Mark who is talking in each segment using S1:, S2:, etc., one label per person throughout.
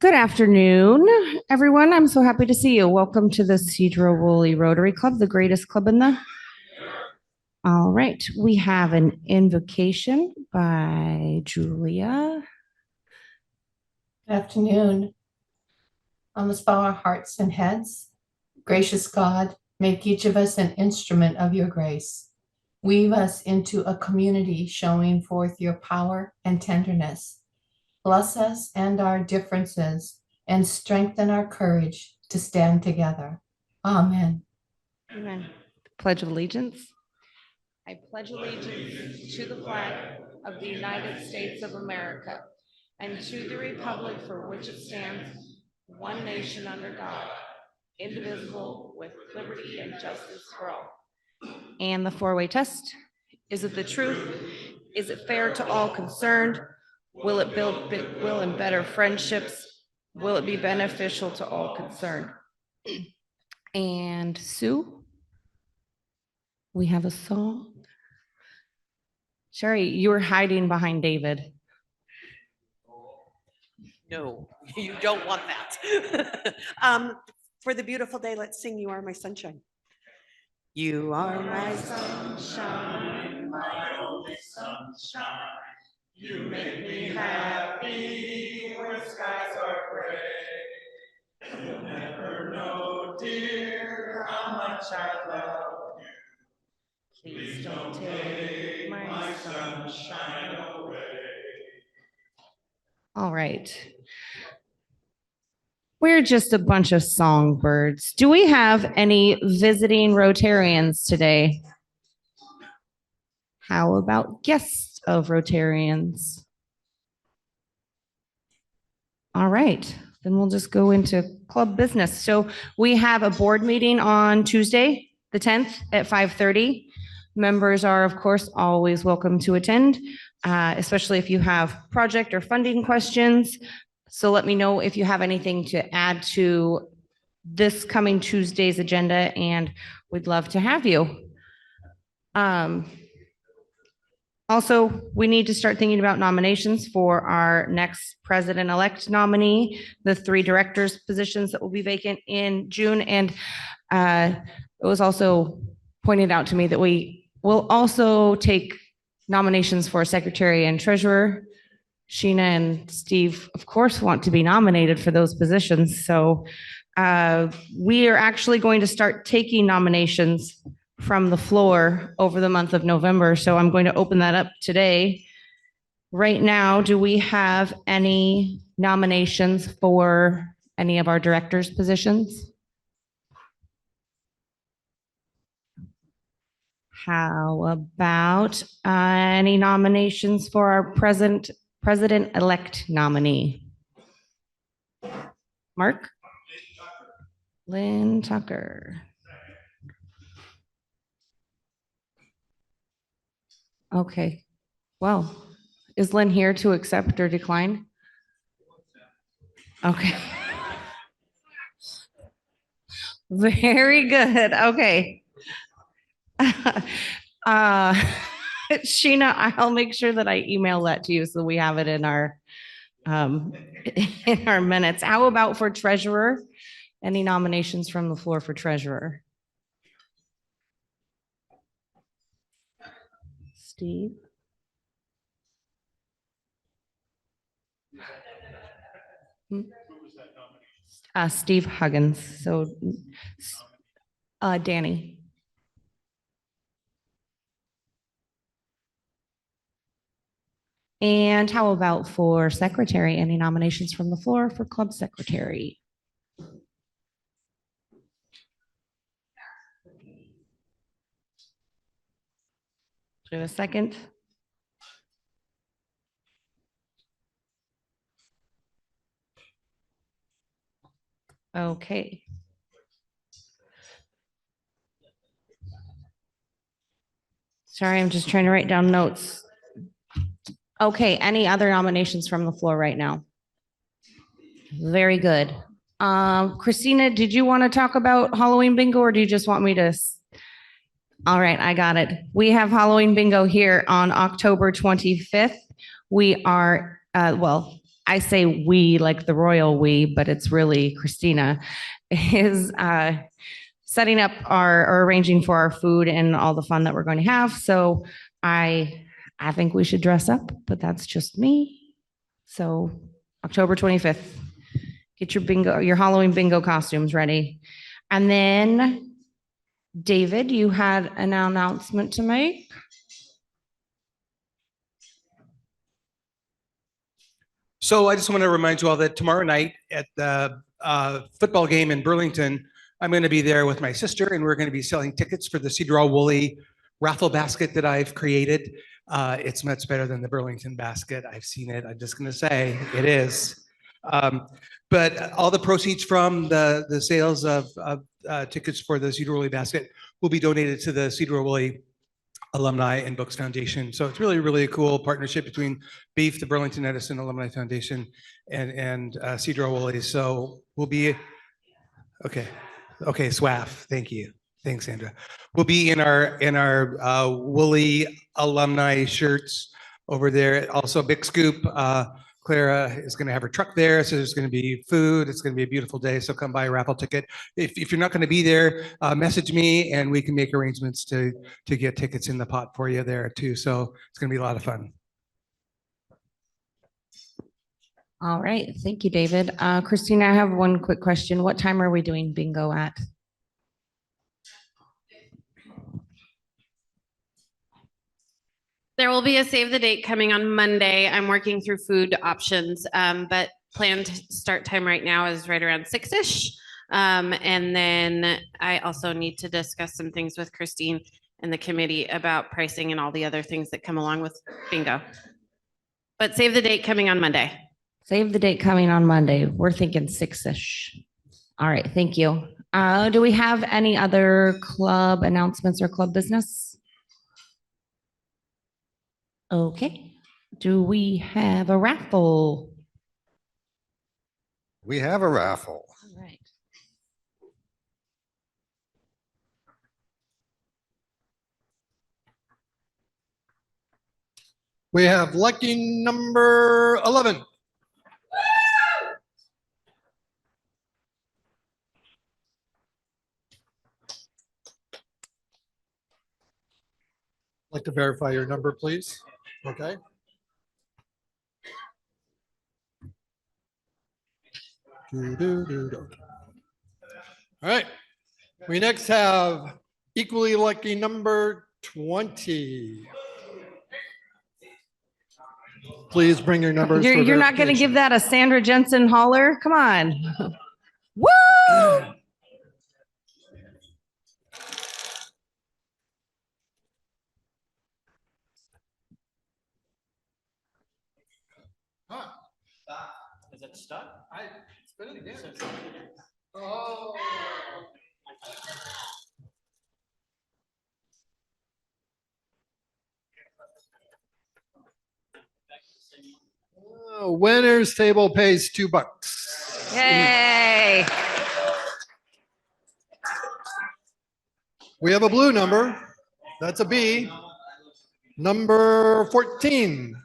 S1: Good afternoon, everyone. I'm so happy to see you. Welcome to the Sedro Woolley Rotary Club, the greatest club in the... All right, we have an invocation by Julia.
S2: Good afternoon. Let's bow our hearts and heads. Gracious God, make each of us an instrument of your grace. Weave us into a community showing forth your power and tenderness. Bless us and our differences and strengthen our courage to stand together. Amen.
S1: Amen. Pledge of Allegiance. I pledge allegiance to the flag of the United States of America and to the republic for which it stands, one nation under God, indivisible, with liberty and justice for all. And the four-way test. Is it the truth? Is it fair to all concerned? Will it build goodwill and better friendships? Will it be beneficial to all concerned? And Sue, we have a song. Sherry, you were hiding behind David.
S3: No, you don't want that. For the beautiful day, let's sing You Are My Sunshine. You are my sunshine, my only sunshine. You make me happy when skies are gray. You'll never know, dear, how much I love you. Please don't take my sunshine away.
S1: All right. We're just a bunch of songbirds. Do we have any visiting Rotarians today? How about guests of Rotarians? All right, then we'll just go into club business. So we have a board meeting on Tuesday, the 10th at 5:30. Members are, of course, always welcome to attend, especially if you have project or funding questions. So let me know if you have anything to add to this coming Tuesday's agenda, and we'd love to have you. Also, we need to start thinking about nominations for our next president-elect nominee, the 3 directors positions that will be vacant in June. And it was also pointed out to me that we will also take nominations for secretary and treasurer. Sheena and Steve, of course, want to be nominated for those positions. So we are actually going to start taking nominations from the floor over the month of November. So I'm going to open that up today. Right now, do we have any nominations for any of our directors' positions? How about any nominations for our president-elect nominee? Mark? Lynn Tucker. Okay, well, is Lynn here to accept or decline? Okay. Very good, okay. Sheena, I'll make sure that I email that to you so we have it in our minutes. How about for treasurer? Any nominations from the floor for treasurer? Steve? Steve Huggins. So Danny. And how about for secretary? Any nominations from the floor for club secretary? Do we have a second? Okay. Sorry, I'm just trying to write down notes. Okay, any other nominations from the floor right now? Very good. Christina, did you want to talk about Halloween bingo, or do you just want me to? All right, I got it. We have Halloween bingo here on October 25th. We are, well, I say we like the royal we, but it's really Christina, is setting up or arranging for our food and all the fun that we're going to have. So I think we should dress up, but that's just me. So October 25th, get your Halloween bingo costumes ready. And then David, you had an announcement to make.
S4: So I just want to remind you all that tomorrow night at the football game in Burlington, I'm going to be there with my sister, and we're going to be selling tickets for the Sedro Woolley raffle basket that I've created. It's much better than the Burlington basket. I've seen it. I'm just going to say it is. But all the proceeds from the sales of tickets for the Sedro Woolley basket will be donated to the Sedro Woolley Alumni and Books Foundation. So it's really, really a cool partnership between BEEF, the Burlington Edison Alumni Foundation, and Sedro Woolley. So we'll be, okay, SWAF, thank you. Thanks, Sandra. We'll be in our Woolley alumni shirts over there. Also, Big Scoop, Clara is going to have her truck there, so there's going to be food. It's going to be a beautiful day, so come buy a raffle ticket. If you're not going to be there, message me and we can make arrangements to get tickets in the pot for you there too. So it's going to be a lot of fun.
S1: All right, thank you, David. Christina, I have one quick question. What time are we doing bingo at?
S5: There will be a save the date coming on Monday. I'm working through food options, but planned start time right now is right around 6-ish. And then I also need to discuss some things with Christine and the committee about pricing and all the other things that come along with bingo. But save the date coming on Monday.
S1: Save the date coming on Monday. We're thinking 6-ish. All right, thank you. Do we have any other club announcements or club business? Okay. Do we have a raffle?
S6: We have a raffle.
S1: All right.
S6: We have lucky number 11. Like to verify your number, please. Okay. All right. We next have equally lucky number 20. Please bring your numbers.
S1: You're not going to give that a Sandra Jensen holler? Come on. Woo!
S4: Is it stuck?
S6: Spin it again. Oh. Winners table pays $2.
S1: Yay.
S6: We have a blue number. That's a B. Number 14.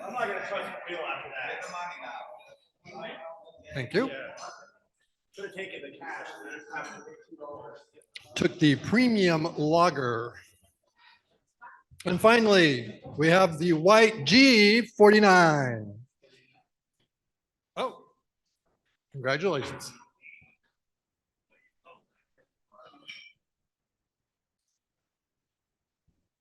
S7: I'm not gonna trust you after that.
S6: Thank you.
S7: Should have taken the cash.
S6: Took the premium lager. And finally, we have the white G49. Oh, congratulations.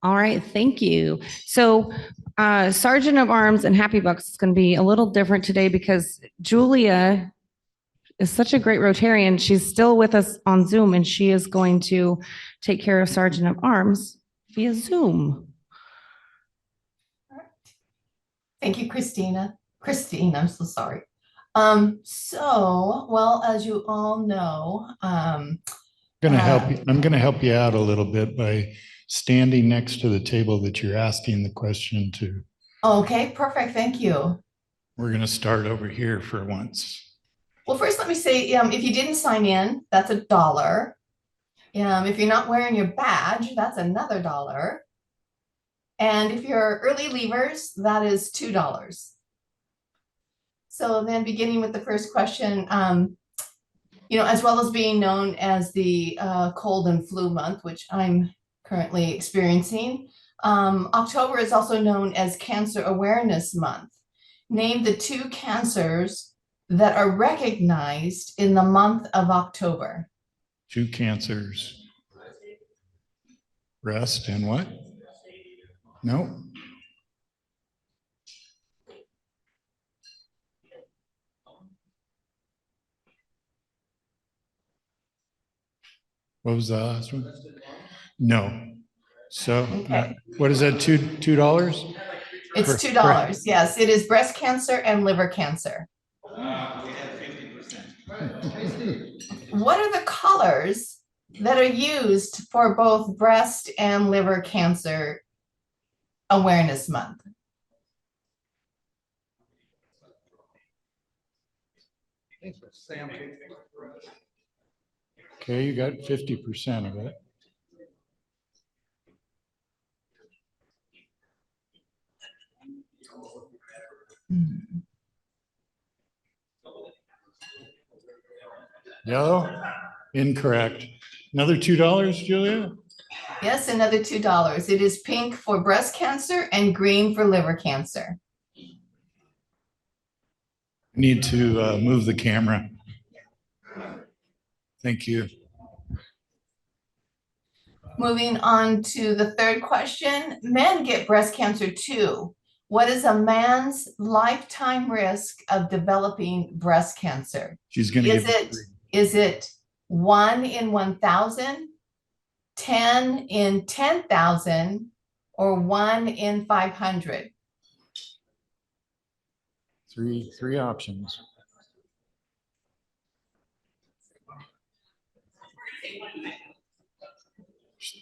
S1: All right, thank you. So Sergeant of Arms and Happy Bucks is going to be a little different today because Julia is such a great Rotarian. She's still with us on Zoom and she is going to take care of Sergeant of Arms via Zoom.
S2: Thank you, Christina. Christine, I'm so sorry. Well, as you all know,
S8: I'm going to help you out a little bit by standing next to the table that you're asking the question to.
S2: Okay, perfect. Thank you.
S8: We're going to start over here for once.
S2: Well, first, let me say, if you didn't sign in, that's $1. If you're not wearing your badge, that's another $1. And if you're early leavers, that is $2. So then beginning with the first question, as well as being known as the cold and flu month, which I'm currently experiencing, October is also known as Cancer Awareness Month. Name the 2 cancers that are recognized in the month of October.
S8: 2 cancers. Breast and what? No. What was the last one? No. So
S2: Okay.
S8: what is that? $2?
S2: It's
S8: For-
S2: $2. Yes, it is breast cancer and liver cancer. What are the colors that are used for both breast and liver cancer awareness month?
S8: Okay, you got 50% of it. Yellow? Incorrect. Another $2, Julia?
S2: Yes, another $2. It is pink for breast cancer and green for liver cancer.
S8: Need to move the camera. Thank you.
S2: Moving on to the third question, men get breast cancer too. What is a man's lifetime risk of developing breast cancer?
S8: She's going to give
S2: Is it 1 in 1,000, 10 in 10,000, or 1 in 500?
S8: three options.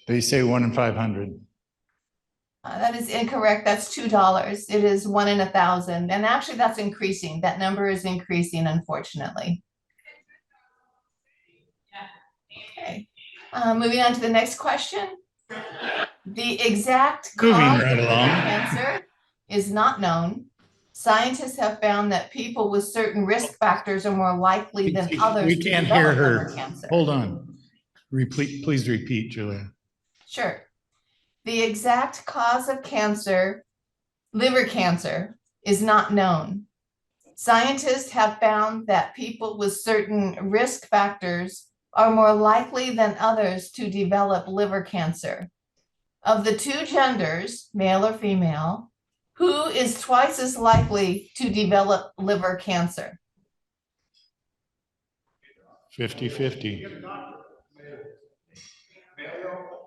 S8: They say 1 in 500.
S2: That is incorrect. That's $2. It is 1 in 1,000. And actually that's increasing. That number is increasing, unfortunately. Okay. Moving on to the next question. The exact
S8: Moving
S2: cause
S8: right
S2: of
S8: along.
S2: cancer is not known. Scientists have found that people with certain risk factors are more likely than others.
S8: We
S2: to
S8: can't hear
S2: develop
S8: her.
S2: liver cancer.
S8: Hold on. Please repeat, Julia.
S2: Sure. The exact cause of cancer, liver cancer, is not known. Scientists have found that people with certain risk factors are more likely than others to develop liver cancer. Of the 2 genders, male or female, who is twice as likely to develop liver cancer?
S8: 50-50.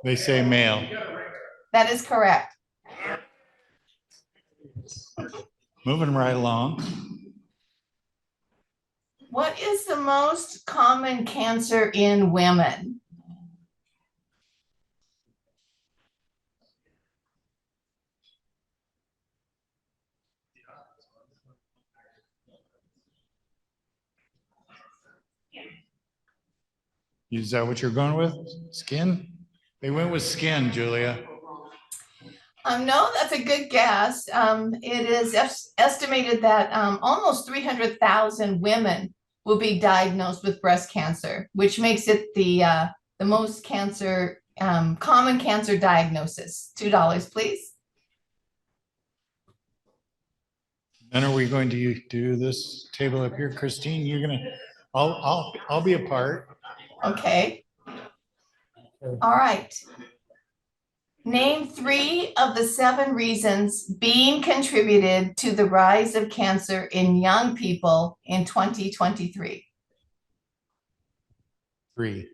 S8: They say male.
S2: That is correct.
S8: Moving right along.
S2: What is the most common cancer in women?
S8: Is that what you're going with? Skin? They went with skin, Julia.
S2: No, that's a good guess. It is estimated that almost 300,000 women will be diagnosed with breast cancer, which makes it the most common cancer diagnosis. $2, please.
S8: Then are we going to do this table up here? Christine, you're gonna, I'll be a part.
S2: Okay. All right. Name 3 of the 7 reasons being contributed to the rise of cancer in young people in 2023.
S8: 3.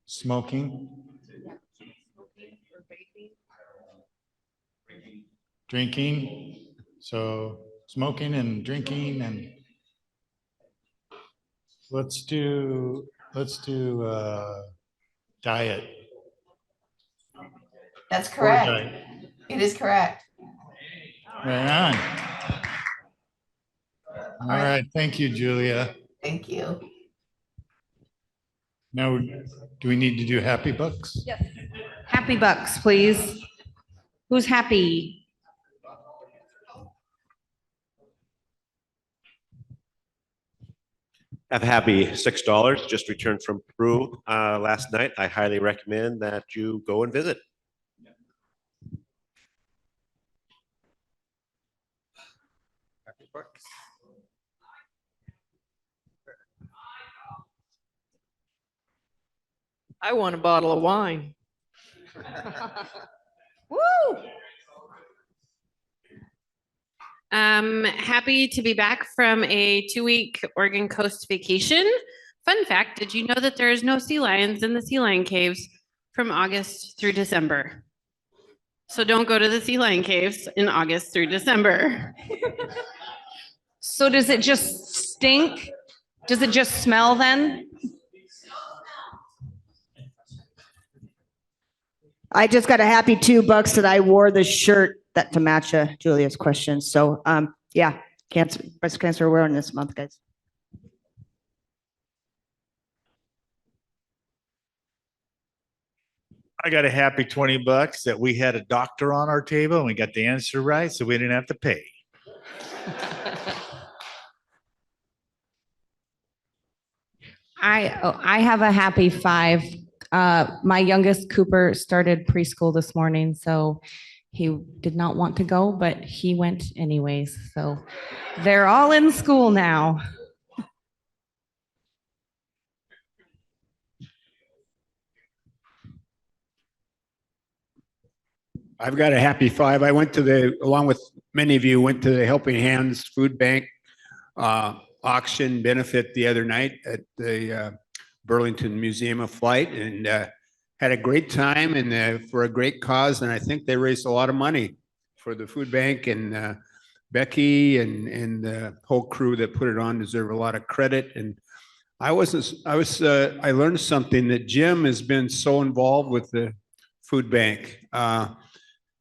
S8: Smoking. Drinking. So smoking and drinking, and let's do diet.
S2: That's
S8: Or
S2: correct.
S8: diet.
S2: It is correct.
S8: Right on. All right. Thank you, Julia.
S2: Thank you.
S8: Now, do we need to do happy bucks?
S1: Yes. Happy bucks, please. Who's happy?
S9: Have a happy $6. Just returned from Peru last night. I highly recommend that you go and visit.
S10: I want a bottle of wine.
S1: Woo!
S5: Happy to be back from a 2-week Oregon coast vacation. Fun fact, did you know that there is no sea lions in the sea lion caves from August through December? So don't go to the sea lion caves in August through December.
S1: So does it just stink? Does it just smell then?
S11: I just got a happy $2 that I wore the shirt that to match Julia's question. So yeah, breast cancer awareness month, guys.
S7: I got a happy $20 that we had a doctor on our table and we got the answer right, so we didn't have to pay.
S1: I have a happy 5. My youngest Cooper started preschool this morning, so he did not want to go, but he went anyways. So they're all in school now.
S12: I've got a happy 5. I went to along with many of you, went to the Helping Hands Food Bank auction benefit the other night at the Burlington Museum of Flight, and had a great time and for a great cause. And I think they raised a lot of money for the food bank, and Becky and the whole crew that put it on deserve a lot of credit. And I learned something, that Jim has been so involved with the food bank.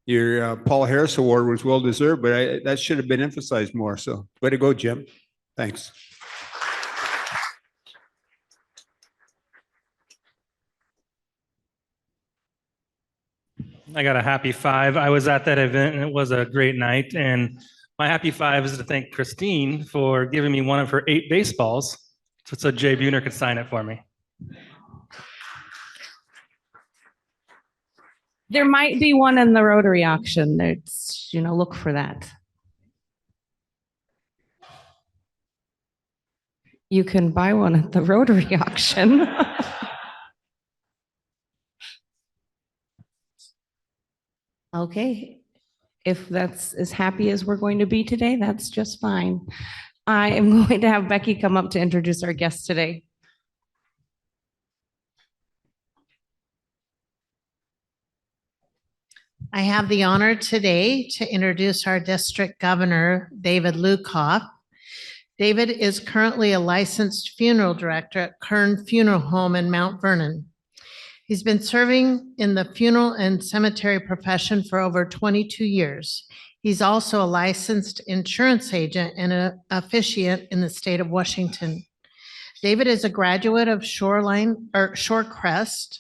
S12: Your Paul Harris Award was well deserved, but that should have been emphasized more. So way to go, Jim. Thanks.
S13: I got a happy 5. I was at that event and it was a great night. And my happy 5 is to thank Christine for giving me one of her 8 baseballs so Jay Buhner could sign it for me.
S1: There might be one in the Rotary auction. It's, look for that. You can buy one at the Rotary auction. Okay. If that's as happy as we're going to be today, that's just fine. I am going to have Becky come up to introduce our guest today.
S14: I have the honor today to introduce our district governor, David Lukov. David is currently a licensed funeral director at Kern Funeral Home in Mount Vernon. He's been serving in the funeral and cemetery profession for over 22 years. He's also a licensed insurance agent and an officiant in the state of Washington. David is a graduate of Shorecrest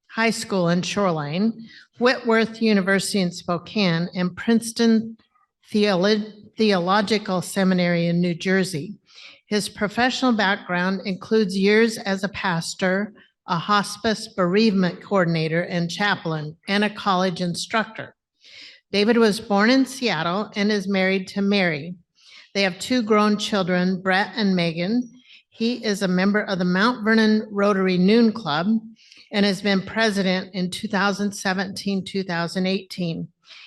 S14: High School in Shoreline, Whitworth University in Spokane, and Princeton Theological Seminary in New Jersey. His professional background includes years as a pastor, a hospice bereavement coordinator and chaplain, and a college instructor. David was born in Seattle and is married to Mary. They have 2 grown children, Brett and Megan. He is a member of the Mount Vernon Rotary Noon Club and has been president in 2017-2018.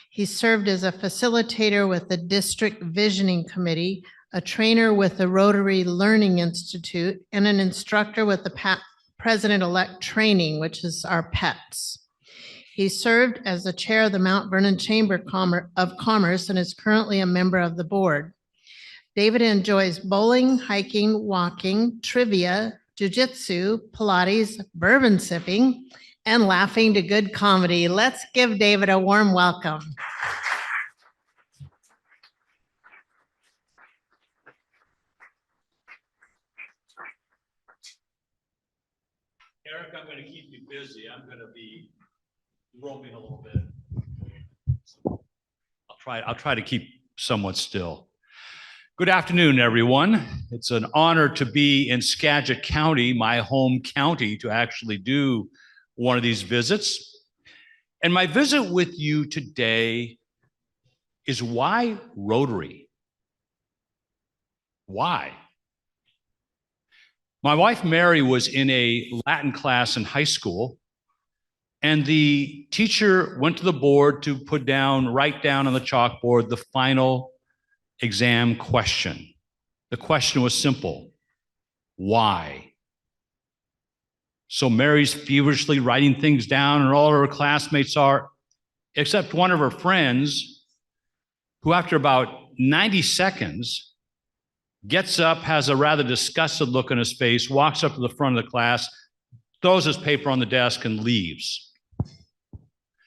S14: He served as a facilitator with the District Visioning Committee, a trainer with the Rotary Learning Institute, and an instructor with the President-elect Training, which is our PETS. He served as the chair of the Mount Vernon Chamber of Commerce and is currently a member of the board. David enjoys bowling, hiking, walking, trivia, jujitsu, Pilates, bourbon sipping, and laughing to good comedy. Let's give David a warm welcome.
S15: Eric, I'm going to keep you busy. I'm going to be roaming a little bit. I'll try to keep somewhat still. Good afternoon, everyone. It's an honor to be in Skagit County, my home county, to actually do one of these visits. And my visit with you today is why Rotary? Why? My wife, Mary, was in a Latin class in high school, and the teacher went to the board to write down on the chalkboard the final exam question. The question was simple: why? So Mary's feverishly writing things down, and all her classmates are, except one of her friends, who after about 90 seconds gets up, has a rather disgusted look on his face, walks up to the front of the class, throws his paper on the desk, and leaves.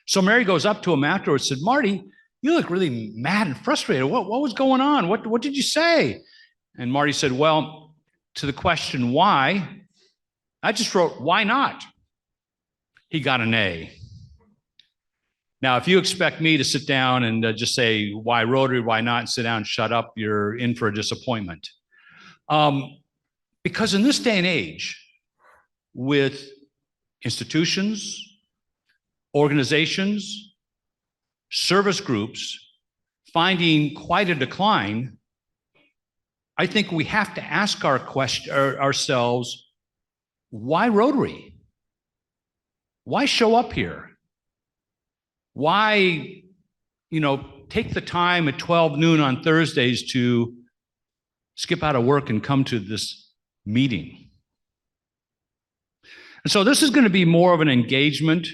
S15: So Mary goes up to him afterwards and said, "Marty, you look really mad and frustrated. What was going on? What did you say?" And Marty said, "Well, to the question why, I just wrote, why not?" He got an A. Now, if you expect me to sit down and just say, why Rotary, why not, and sit down and shut up, you're in for a disappointment. Because in this day and age, with institutions, organizations, service groups finding quite a decline, I think we have to ask ourselves, why Rotary? Why show up here? Why, take the time at 12 noon on Thursdays to skip out of work and come to this meeting? And so this is going to be more of an engagement,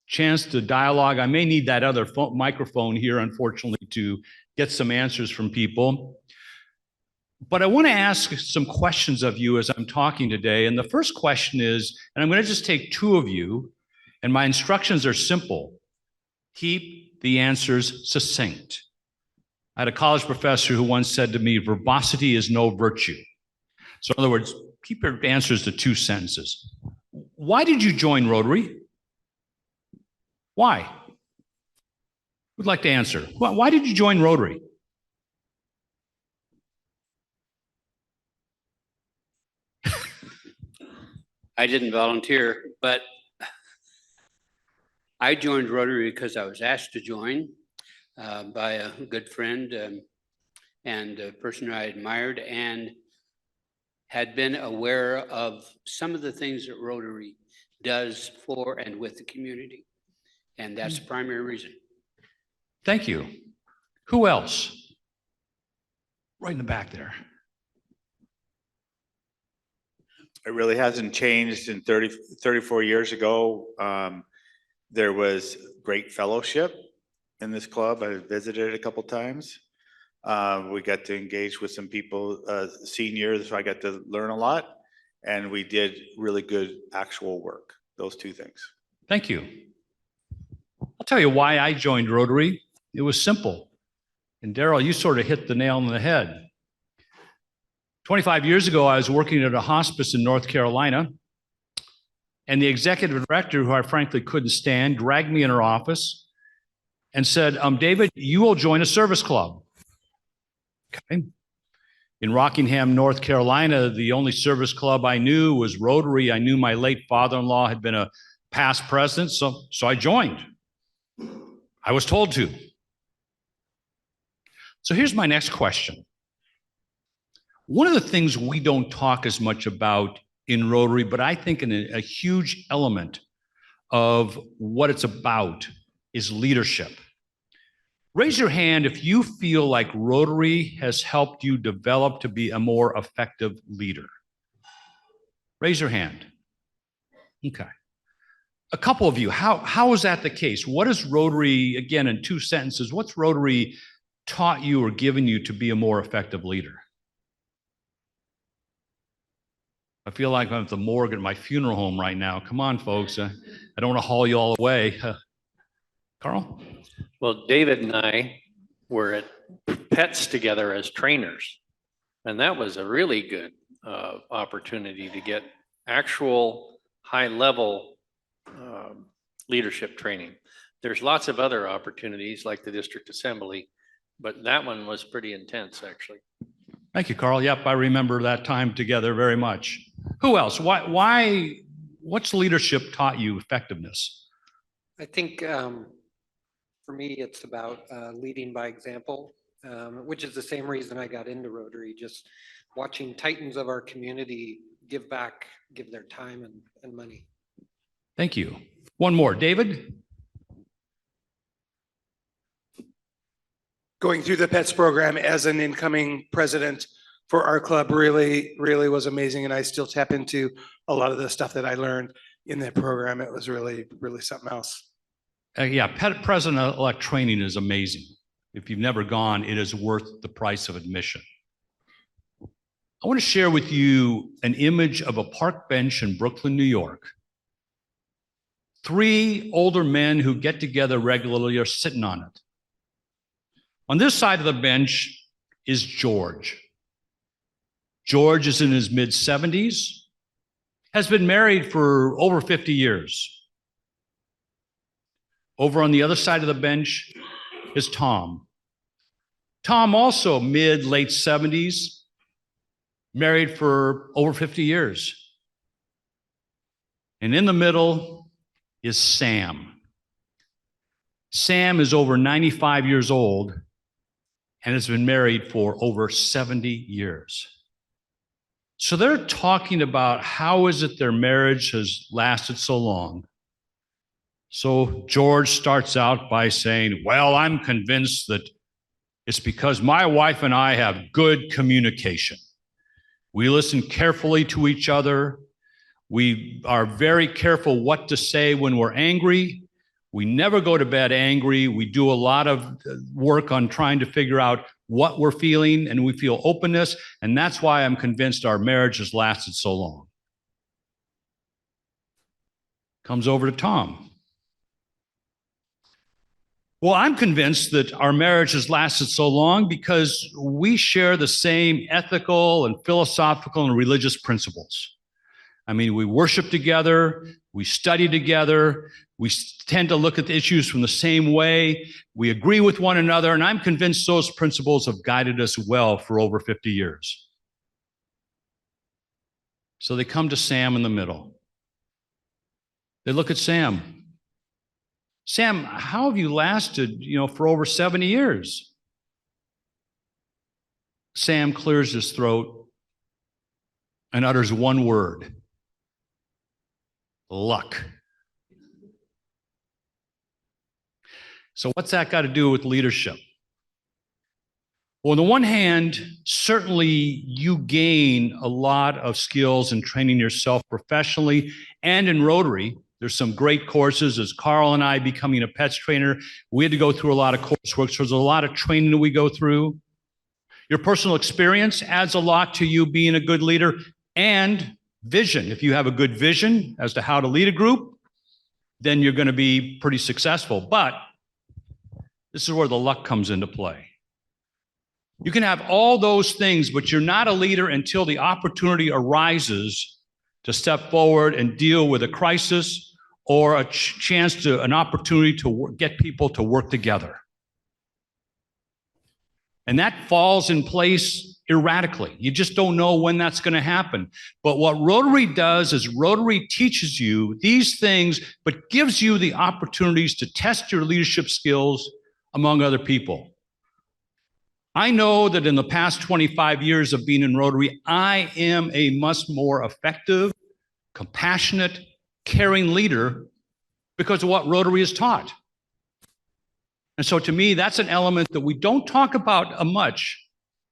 S15: chance to dialogue. I may need that other microphone here, unfortunately, to get some answers from people. But I want to ask some questions of you as I'm talking today. And the first question is, and I'm going to just take two of you, and my instructions are simple. Keep the answers succinct. I had a college professor who once said to me, verbosity is no virtue. So in other words, keep your answers to 2 sentences. Why did you join Rotary? Why? Who'd like to answer? Why did you join Rotary?
S16: I didn't volunteer, but I joined Rotary because I was asked to join by a good friend and a person I admired, and had been aware of some of the things that Rotary does for and with the community. And that's the primary reason.
S15: Thank you. Who else? Right in the back there.
S7: It really hasn't changed in 34 years ago. There was great fellowship in this club. I visited it a couple times. We got to engage with some people, seniors, so I got to learn a lot. And we did really good actual work, those 2 things.
S15: Thank you. I'll tell you why I joined Rotary. It was simple. And Daryl, you sort of hit the nail on the head. 25 years ago, I was working at a hospice in North Carolina, and the executive director, who I frankly couldn't stand, dragged me in her office and said, "David, you will join a service club." Okay. In Rockingham, North Carolina, the only service club I knew was Rotary. I knew my late father-in-law had been a past president, so I joined. I was told to. So here's my next question. One of the things we don't talk as much about in Rotary, but I think a huge element of what it's about is leadership. Raise your hand if you feel like Rotary has helped you develop to be a more effective leader. Raise your hand. Okay. A couple of you, how is that the case? What is Rotary, again, in 2 sentences, what's Rotary taught you or given you to be a more effective leader? I feel like I'm at the morgue at my funeral home right now. Come on, folks. I don't want to haul you all away. Carl?
S17: Well, David and I were at Pets together as trainers, and that was a really good opportunity to get actual high-level leadership training. There's lots of other opportunities like the district assembly, but that one was pretty intense, actually.
S15: Thank you, Carl. Yep, I remember that time together very much. Who else? What's leadership taught you effectiveness?
S18: I think for me, it's about leading by example, which is the same reason I got into Rotary, just watching titans of our community give back, give their time and money.
S15: Thank you. One more, David.
S4: Going through the PETS program as an incoming president for our club really was amazing. And I still tap into a lot of the stuff that I learned in that program. It was really something else.
S15: Yeah, PET president-elect training is amazing. If you've never gone, it is worth the price of admission. I want to share with you an image of a park bench in Brooklyn, New York. 3 older men who get together regularly are sitting on it. On this side of the bench is George. George is in his mid-70s, has been married for over 50 years. Over on the other side of the bench is Tom. Tom also mid-late 70s, married for over 50 years. And in the middle is Sam. Sam is over 95 years old and has been married for over 70 years. So they're talking about how is it their marriage has lasted so long. So George starts out by saying, well, I'm convinced that it's because my wife and I have good communication. We listen carefully to each other. We are very careful what to say when we're angry. We never go to bed angry. We do a lot of work on trying to figure out what we're feeling, and we feel openness. And that's why I'm convinced our marriage has lasted so long. Comes over to Tom. Well, I'm convinced that our marriage has lasted so long because we share the same ethical and philosophical and religious principles. I mean, we worship together, we study together, we tend to look at the issues from the same way, we agree with one another, and I'm convinced those principles have guided us well for over 50 years. So they come to Sam in the middle. They look at Sam. Sam, how have you lasted, for over 70 years? Sam clears his throat and utters one word: luck. So what's that got to do with leadership? Well, on the one hand, certainly you gain a lot of skills in training yourself professionally and in Rotary. There's some great courses. As Carl and I becoming a PETS trainer, we had to go through a lot of coursework. So there's a lot of training that we go through. Your personal experience adds a lot to you being a good leader, and vision. If you have a good vision as to how to lead a group, then you're going to be pretty successful. But this is where the luck comes into play. You can have all those things, but you're not a leader until the opportunity arises to step forward and deal with a crisis or an opportunity to get people to work together. And that falls in place erratically. You just don't know when that's going to happen. But what Rotary does is Rotary teaches you these things, but gives you the opportunities to test your leadership skills among other people. I know that in the past 25 years of being in Rotary, I am a much more effective, compassionate, caring leader because of what Rotary has taught. And so to me, that's an element that we don't talk about much,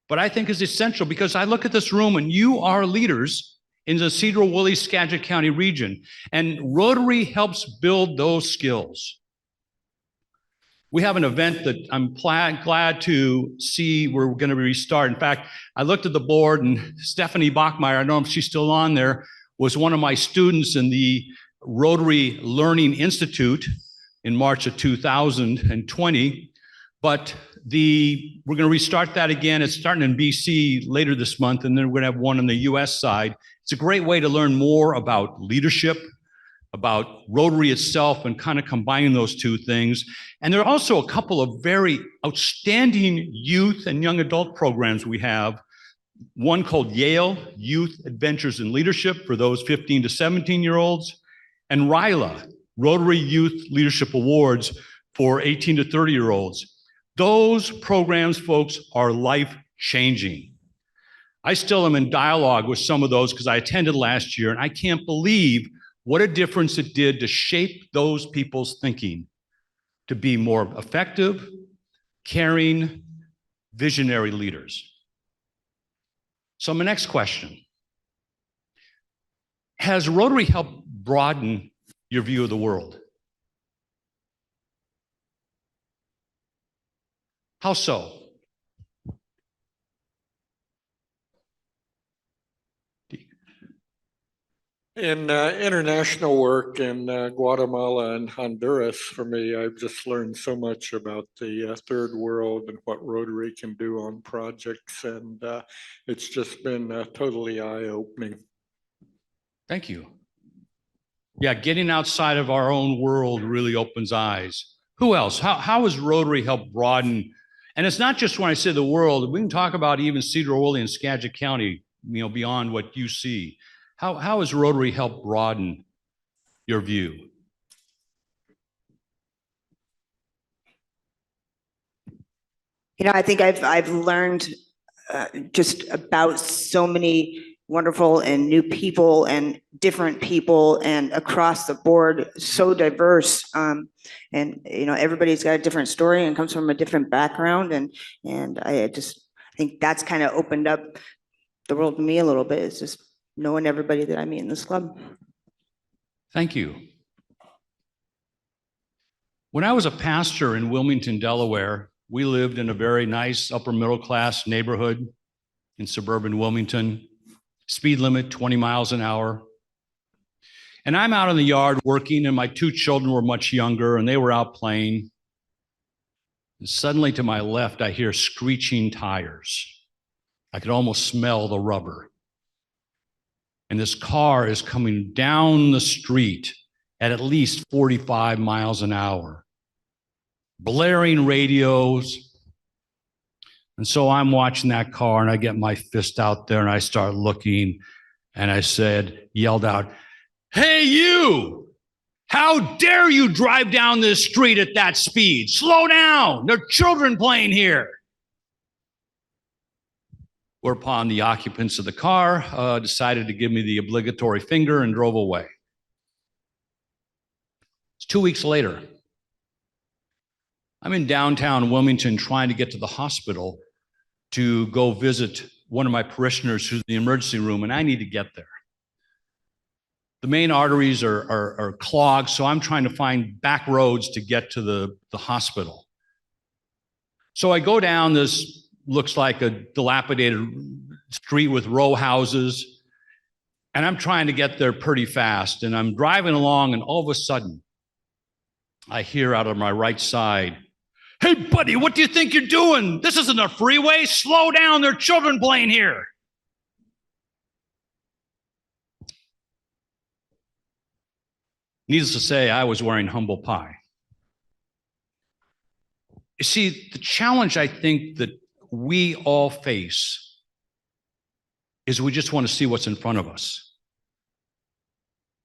S15: but I think is essential, because I look at this room and you are leaders in the Sedro Woolley Skagit County region, and Rotary helps build those skills. We have an event that I'm glad to see we're going to restart. In fact, I looked at the board, and Stephanie Bachmeyer, I don't know if she's still on there, was one of my students in the Rotary Learning Institute in March of 2020. But we're going to restart that again. It's starting in BC later this month, and then we're going to have one on the US side. It's a great way to learn more about leadership, about Rotary itself and kind of combining those two things. And there are also a couple of very outstanding youth and young adult programs we have. One called Yale Youth Adventures in Leadership for those 15 to 17-year-olds, and RYLA, Rotary Youth Leadership Awards for 18 to 30-year-olds. Those programs, folks, are life-changing. I still am in dialogue with some of those because I attended last year, and I can't believe what a difference it did to shape those people's thinking to be more effective, caring, visionary leaders. So my next question: has Rotary helped broaden your view of the world? How so?
S19: In international work in Guatemala and Honduras, for me, I've just learned so much about the third world and what Rotary can do on projects, and it's just been totally eye-opening.
S15: Thank you. Yeah, getting outside of our own world really opens eyes. Who else? How has Rotary helped broaden? And it's not just when I say the world, we can talk about even Sedro Woolley and Skagit County, beyond what you see. How has Rotary helped broaden your view?
S11: I think I've learned just about so many wonderful and new people and different people and across the board, so diverse. And everybody's got a different story and comes from a different background. And I think that's kind of opened up the world to me a little bit. It's just knowing everybody that I meet in this club.
S15: Thank you. When I was a pastor in Wilmington, Delaware, we lived in a very nice upper middle class neighborhood in suburban Wilmington. Speed limit 20 miles an hour. And I'm out in the yard working, and my two children were much younger and they were out playing. And suddenly to my left, I hear screeching tires. I could almost smell the rubber. And this car is coming down the street at least 45 miles an hour, blaring radios. And so I'm watching that car, and I get my fist out there and I start looking, and I yelled out, "Hey, you! How dare you drive down this street at that speed? Slow down! There are children playing here." Whereupon the occupants of the car decided to give me the obligatory finger and drove away. It's 2 weeks later. I'm in downtown Wilmington trying to get to the hospital to go visit one of my parishioners who's in the emergency room, and I need to get there. The main arteries are clogged, so I'm trying to find back roads to get to the hospital. So I go down this looks like a dilapidated street with row houses, and I'm trying to get there pretty fast, and I'm driving along, and all of a sudden I hear out of my right side, "Hey buddy, what do you think you're doing? This isn't a freeway. Slow down, there are children playing here." Needless to say, I was wearing humble pie. You see, the challenge I think that we all face is we just want to see what's in front of us.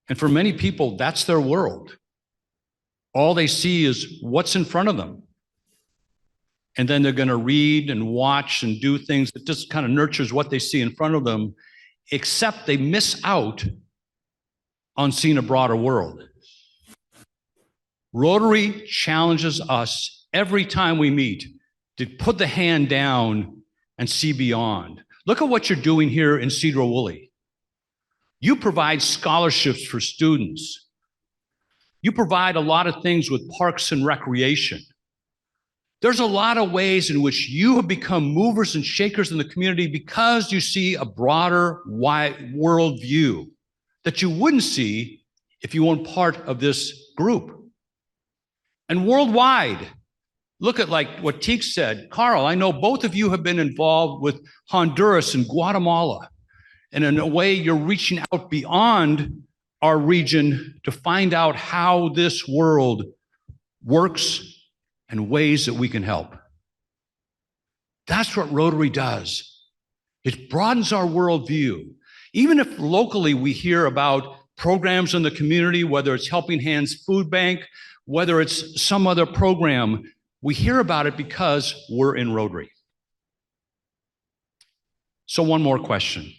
S15: And for many people, that's their world. All they see is what's in front of them. And then they're going to read and watch and do things that just kind of nurtures what they see in front of them, except they miss out on seeing a broader world. Rotary challenges us every time we meet to put the hand down and see beyond. Look at what you're doing here in Sedro Woolley. You provide scholarships for students. You provide a lot of things with parks and recreation. There's a lot of ways in which you have become movers and shakers in the community because you see a broader, wide world view that you wouldn't see if you weren't part of this group. And worldwide, look at like what Teek said. Carl, I know both of you have been involved with Honduras and Guatemala. And in a way, you're reaching out beyond our region to find out how this world works and ways that we can help. That's what Rotary does. It broadens our worldview. Even if locally we hear about programs in the community, whether it's Helping Hands Food Bank, whether it's some other program, we hear about it because we're in Rotary. So one more question.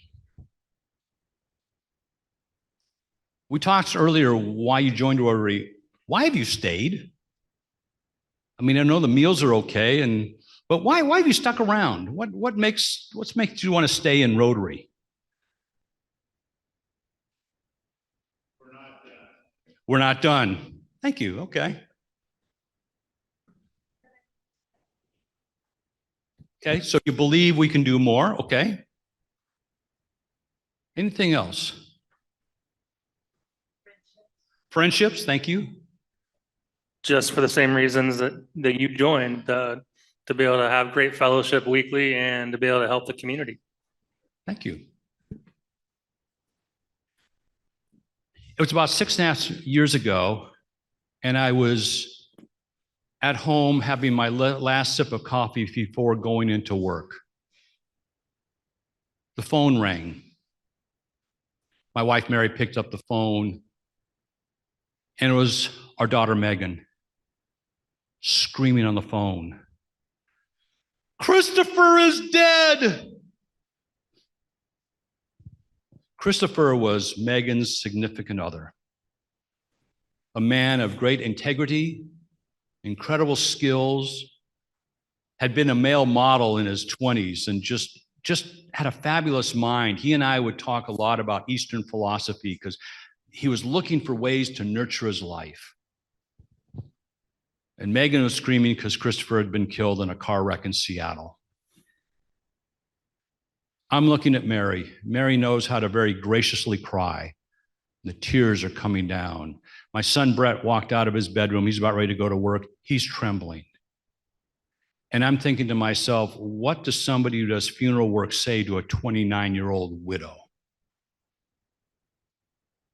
S15: We talked earlier why you joined Rotary. Why have you stayed? I mean, I know the meals are okay, but why have you stuck around? What makes you want to stay in Rotary? We're not done. Thank you. Okay. Okay, so you believe we can do more. Okay. Anything else? Friendships, thank you.
S13: Just for the same reasons that you joined, to be able to have great fellowship weekly and to be able to help the community.
S15: Thank you. It was about 6.5 years ago, and I was at home having my last sip of coffee before going into work. The phone rang. My wife, Mary, picked up the phone, and it was our daughter, Megan, screaming on the phone, "Christopher is dead!" Christopher was Megan's significant other, a man of great integrity, incredible skills, had been a male model in his 20s and just had a fabulous mind. He and I would talk a lot about Eastern philosophy because he was looking for ways to nurture his life. And Megan was screaming because Christopher had been killed in a car wreck in Seattle. I'm looking at Mary. Mary knows how to very graciously cry. The tears are coming down. My son Brett walked out of his bedroom. He's about ready to go to work. He's trembling. And I'm thinking to myself, what does somebody who does funeral work say to a 29-year-old widow?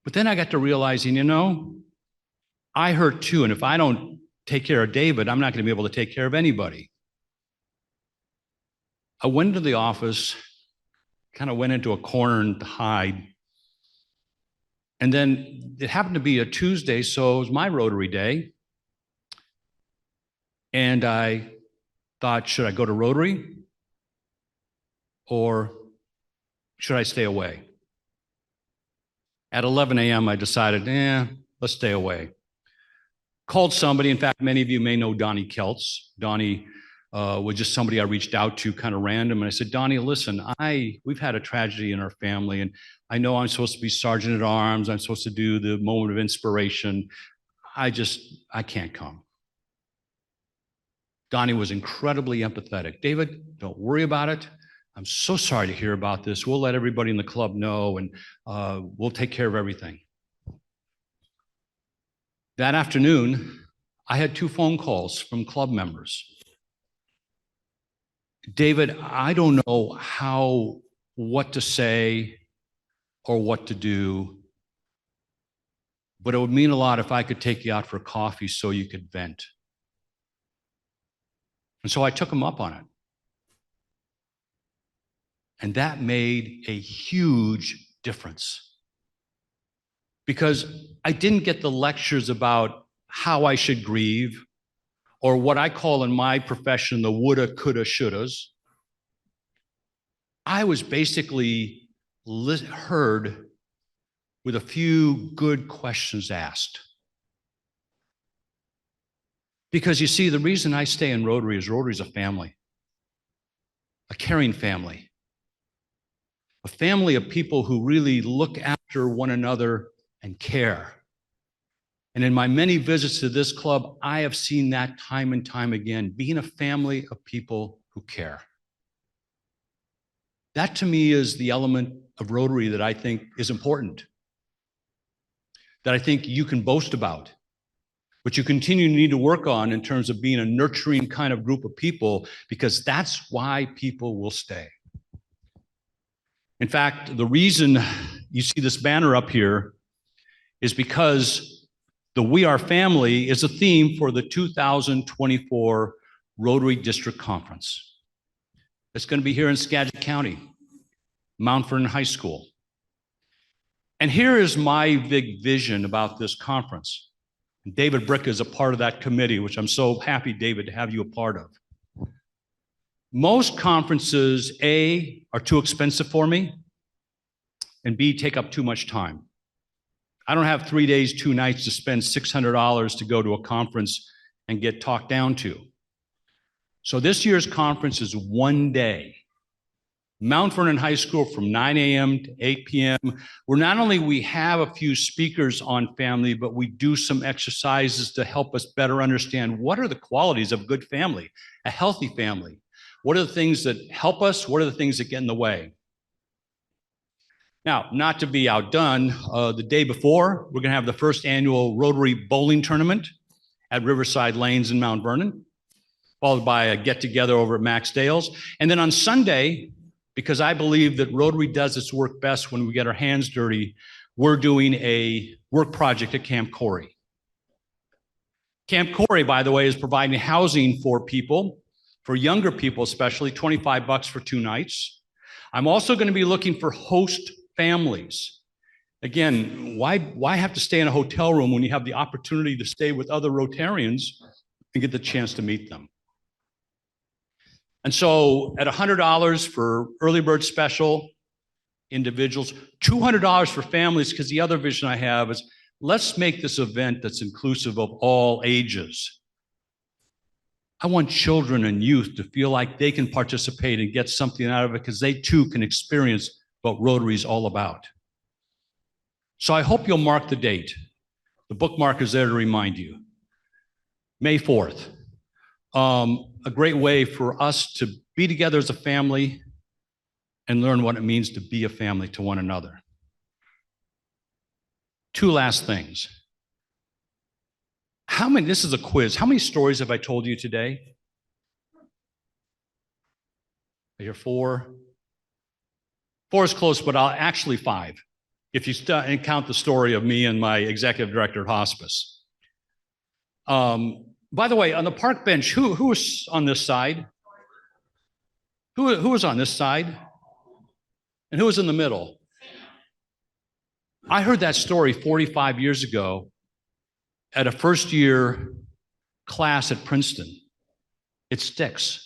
S15: But then I got to realizing, I hurt too. And if I don't take care of David, I'm not going to be able to take care of anybody. I went into the office, kind of went into a corner and hide. And then it happened to be a Tuesday, so it was my Rotary day. And I thought, should I go to Rotary or should I stay away? At 11 a.m., I decided, let's stay away. Called somebody. In fact, many of you may know Donnie Keltz. Donnie was just somebody I reached out to kind of random. And I said, Donnie, listen, we've had a tragedy in our family, and I know I'm supposed to be sergeant at arms. I'm supposed to do the moment of inspiration. I can't come. Donnie was incredibly empathetic. David, don't worry about it. I'm so sorry to hear about this. We'll let everybody in the club know, and we'll take care of everything. That afternoon, I had 2 phone calls from club members. David, I don't know what to say or what to do, but it would mean a lot if I could take you out for coffee so you could vent. And so I took him up on it. And that made a huge difference. Because I didn't get the lectures about how I should grieve, or what I call in my profession the woulda, coulda, shouldas. I was basically heard with a few good questions asked. Because you see, the reason I stay in Rotary is Rotary's a family, a caring family, a family of people who really look after one another and care. And in my many visits to this club, I have seen that time and time again, being a family of people who care. That to me is the element of Rotary that I think is important, that I think you can boast about, but you continue to need to work on in terms of being a nurturing kind of group of people, because that's why people will stay. In fact, the reason you see this banner up here is because the We Are Family is a theme for the 2024 Rotary District Conference. It's going to be here in Skagit County, Mount Vernon High School. And here is my big vision about this conference. David Brick is a part of that committee, which I'm so happy, David, to have you a part of. Most conferences, A, are too expensive for me, and B, take up too much time. I don't have 3 days, 2 nights to spend $600 to go to a conference and get talked down to. So this year's conference is 1 day. Mount Vernon High School from 9 a.m. to 8 p.m. Where not only we have a few speakers on family, but we do some exercises to help us better understand what are the qualities of a good family, a healthy family. What are the things that help us? What are the things that get in the way? Now, not to be outdone, the day before, we're going to have the first annual Rotary Bowling Tournament at Riverside Lanes in Mount Vernon, followed by a get-together over at Max Dale's. And then on Sunday, because I believe that Rotary does its work best when we get our hands dirty, we're doing a work project at Camp Corey. Camp Corey, by the way, is providing housing for people, for younger people especially, $25 for 2 nights. I'm also going to be looking for host families. Again, why have to stay in a hotel room when you have the opportunity to stay with other Rotarians and get the chance to meet them? And so at $100 for early bird special individuals, $200 for families, because the other vision I have is let's make this event that's inclusive of all ages. I want children and youth to feel like they can participate and get something out of it because they too can experience what Rotary is all about. So I hope you'll mark the date. The bookmark is there to remind you. May 4th. A great way for us to be together as a family and learn what it means to be a family to one another. 2 last things. This is a quiz. How many stories have I told you today? I hear 4. 4 is close, but I'll actually 5. If you count the story of me and my executive director at hospice. By the way, on the park bench, who was on this side? Who was on this side? And who was in the middle? I heard that story 45 years ago at a first-year class at Princeton. It sticks.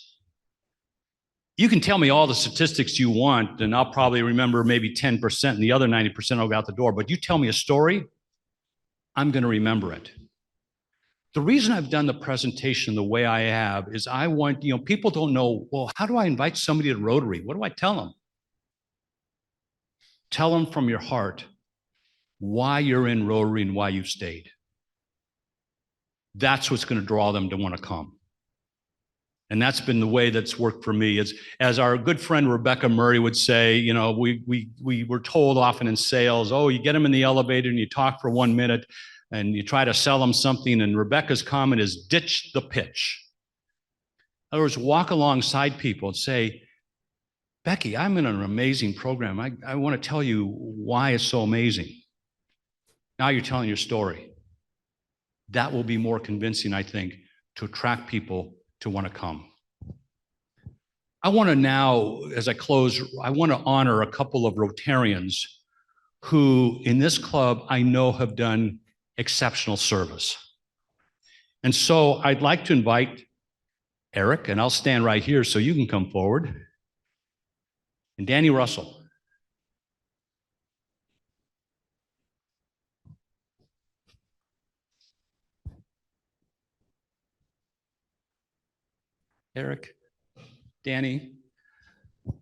S15: You can tell me all the statistics you want, and I'll probably remember maybe 10%, and the other 90% will go out the door. But you tell me a story, I'm going to remember it. The reason I've done the presentation the way I have is I want, people don't know, well, how do I invite somebody to Rotary? What do I tell them? Tell them from your heart why you're in Rotary and why you've stayed. That's what's going to draw them to want to come. And that's been the way that's worked for me. As our good friend Rebecca Murray would say, we were told often in sales, oh, you get them in the elevator and you talk for 1 minute and you try to sell them something. And Rebecca's comment is ditch the pitch. In other words, walk alongside people and say, Becky, I'm in an amazing program. I want to tell you why it's so amazing. Now you're telling your story. That will be more convincing, I think, to attract people to want to come. I want to now, as I close, I want to honor a couple of Rotarians who in this club I know have done exceptional service. And so I'd like to invite Eric, and I'll stand right here so you can come forward, and Danny Russell. Eric, Danny,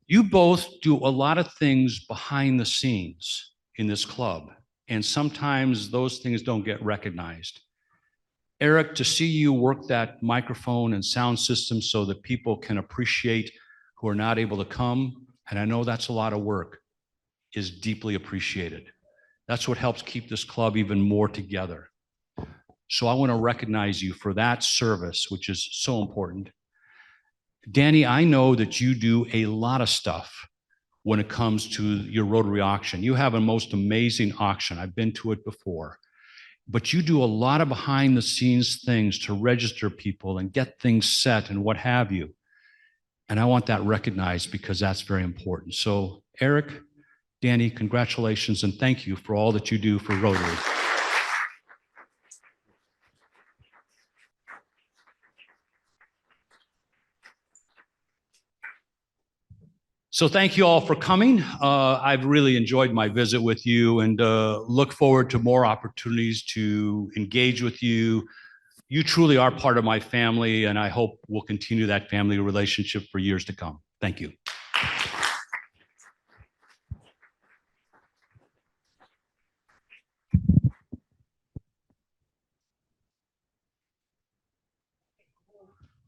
S15: you both do a lot of things behind the scenes in this club, and sometimes those things don't get recognized. Eric, to see you work that microphone and sound system so that people can appreciate who are not able to come, and I know that's a lot of work, is deeply appreciated. That's what helps keep this club even more together. So I want to recognize you for that service, which is so important. Danny, I know that you do a lot of stuff when it comes to your Rotary auction. You have a most amazing auction. I've been to it before. But you do a lot of behind the scenes things to register people and get things set and what have you. And I want that recognized because that's very important. So Eric, Danny, congratulations and thank you for all that you do for Rotary. So thank you all for coming. I've really enjoyed my visit with you and look forward to more opportunities to engage with you. You truly are part of my family, and I hope we'll continue that family relationship for years to come. Thank you.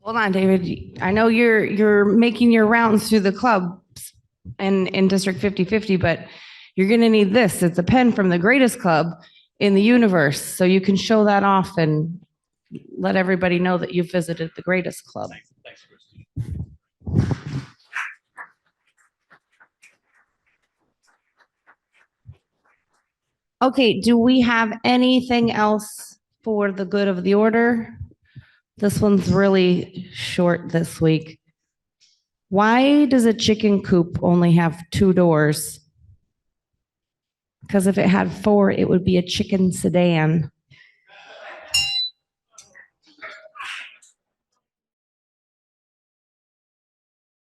S1: Hold on, David. I know you're making your rounds through the clubs and in District 50/50, but you're going to need this. It's a pen from the greatest club in the universe, so you can show that off and let everybody know that you've visited the greatest club.
S15: Thanks, Christine.
S1: Okay, do we have anything else for the good of the order? This one's really short this week. Why does a chicken coop only have 2 doors? Because if it had 4, it would be a chicken sedan.